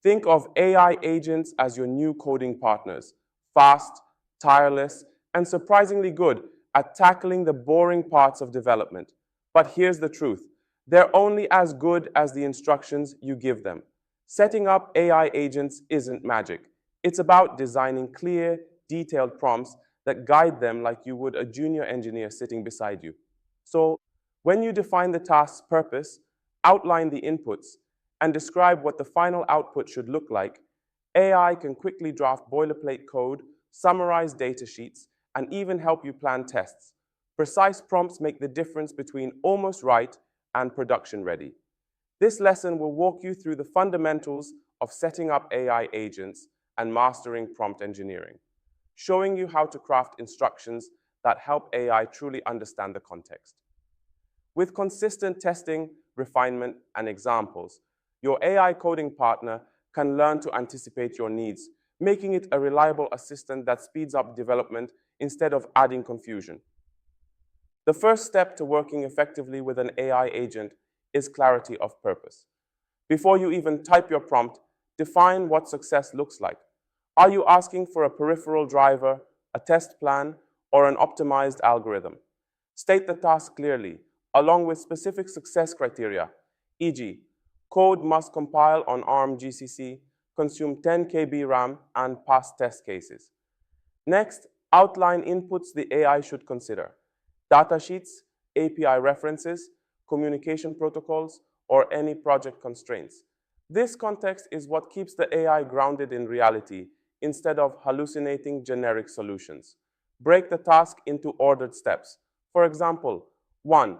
Think of AI agents as your new coding partners, fast, tireless, and surprisingly good at tackling the boring parts of development. But here's the truth. They're only as good as the instructions you give them. Setting up AI agents isn't magic. It's about designing clear, detailed prompts that guide them like you would a junior engineer sitting beside you. So, when you define the task's purpose, outline the inputs, and describe what the final output should look like, AI can quickly draft boilerplate code, summarize data sheets, and even help you plan tests. Precise prompts make the difference between almost right and production ready. This lesson will walk you through the fundamentals of setting up AI agents and mastering prompt engineering, showing you how to craft instructions that help AI truly understand the context. With consistent testing, refinement, and examples, your AI coding partner can learn to anticipate your needs, making it a reliable assistant that speeds up development instead of adding confusion. The first step to working effectively with an AI agent is clarity of purpose. Before you even type your prompt, define what success looks like. Are you asking for a peripheral driver, a test plan, or an optimized algorithm? State the task clearly, along with specific success criteria, e.g., code must compile on ARM GCC, consume 10 KB RAM, and pass test cases. Next, outline inputs the AI should consider: datasheets, API references, communication protocols, or any project constraints. This context is what keeps the AI grounded in reality instead of hallucinating generic solutions. Break the task into ordered steps. For example, 1.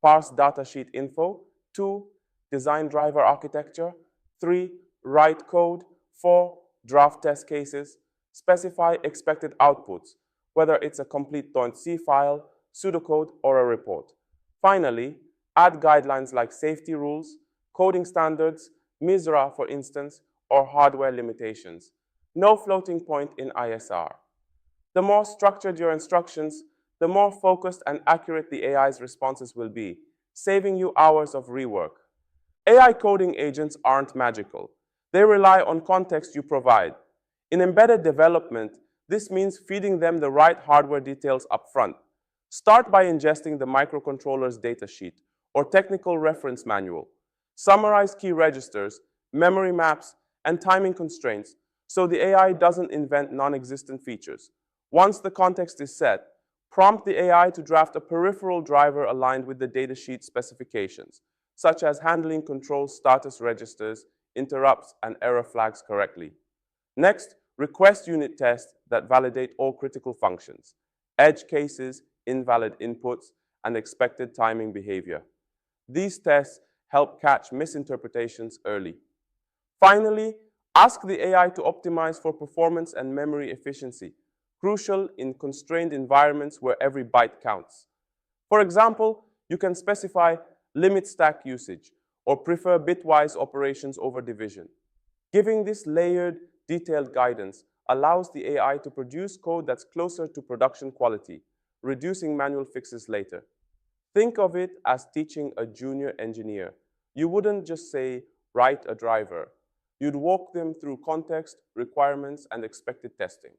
Parse datasheet info. 2. Design driver architecture. 3. Write code. 4. Draft test cases. Specify expected outputs, whether it's a complete .c file, pseudocode, or a report. Finally, add guidelines like safety rules, coding standards, MISRA, for instance, or hardware limitations. No floating point in ISR. The more structured your instructions, the more focused and accurate the AI's responses will be, saving you hours of rework. AI coding agents aren't magical. They rely on context you provide. In embedded development, this means feeding them the right hardware details up front. Start by ingesting the microcontroller's datasheet or technical reference manual. Summarize key registers, memory maps, and timing constraints so the AI doesn't invent non-existent features. Once the context is set, prompt the AI to draft a peripheral driver aligned with the datasheet specifications, such as handling control status registers, interrupts, and error flags correctly. Next, request unit tests that validate all critical functions: edge cases, invalid inputs, and expected timing behavior. These tests help catch misinterpretations early. Finally, ask the AI to optimize for performance and memory efficiency, crucial in constrained environments where every byte counts. For example, you can specify limit stack usage or prefer bitwise operations over division. Giving this layered, detailed guidance allows the AI to produce code that's closer to production quality, reducing manual fixes later. Think of it as teaching a junior engineer. You wouldn't just say, write a driver. You'd walk them through context, requirements, and expected testing.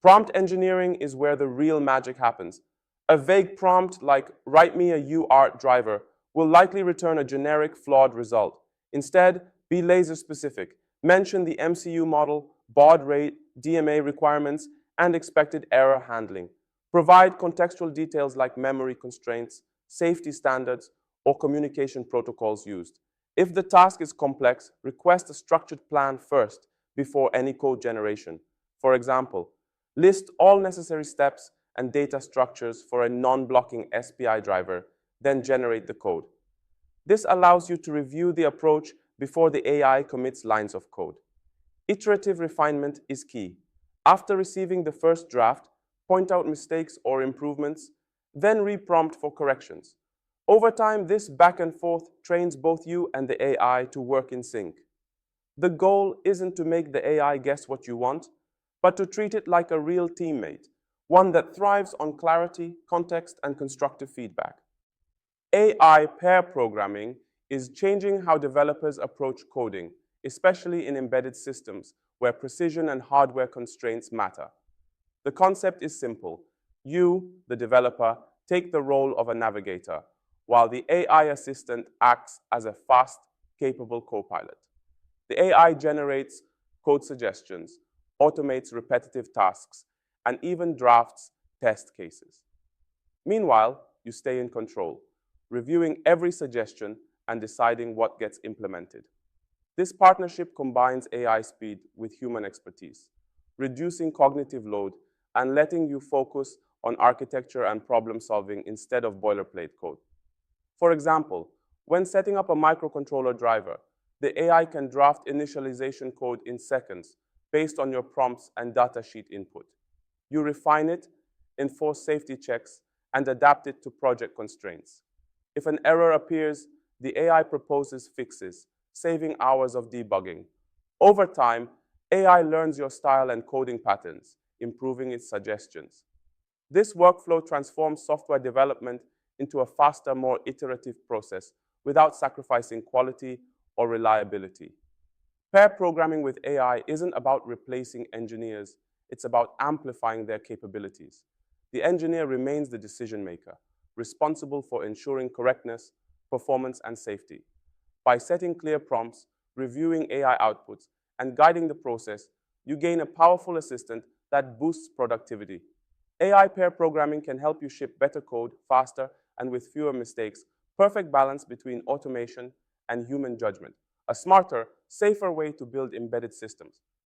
Prompt engineering is where the real magic happens. A vague prompt like, write me a UART driver, will likely return a generic, flawed result. Instead, be laser specific. Mention the MCU model, baud rate, DMA requirements, and expected error handling. Provide contextual details like memory constraints, safety standards, or communication protocols used. If the task is complex, request a structured plan first before any code generation. For example, list all necessary steps and data structures for a non-blocking SPI driver, then generate the code. This allows you to review the approach before the AI commits lines of code. Iterative refinement is key. After receiving the first draft, point out mistakes or improvements, then reprompt for corrections. Over time, this back and forth trains both you and the AI to work in sync. The goal isn't to make the AI guess what you want, but to treat it like a real teammate, one that thrives on clarity, context, and constructive feedback. AI pair programming is changing how developers approach coding, especially in embedded systems where precision and hardware constraints matter. The concept is simple. You, the developer, take the role of a navigator, while the AI assistant acts as a fast, capable co-pilot. The AI generates code suggestions, automates repetitive tasks, and even drafts test cases. Meanwhile, you stay in control, reviewing every suggestion and deciding what gets implemented. This partnership combines AI speed with human expertise, reducing cognitive load and letting you focus on architecture and problem solving instead of boilerplate code. For example, when setting up a microcontroller driver, the AI can draft initialization code in seconds based on your prompts and datasheet input. You refine it, enforce safety checks, and adapt it to project constraints. If an error appears, the AI proposes fixes, saving hours of debugging. Over time, AI learns your style and coding patterns, improving its suggestions. This workflow transforms software development into a faster, more iterative process without sacrificing quality or reliability. Pair programming with AI isn't about replacing engineers, it's about amplifying their capabilities. The engineer remains the decision maker, responsible for ensuring correctness, performance, and safety. By setting clear prompts, reviewing AI outputs, and guiding the process, you gain a powerful assistant that boosts productivity. AI pair programming can help you ship better code faster and with fewer mistakes, perfect balance between automation and human judgment. A smarter, safer way to build embedded systems.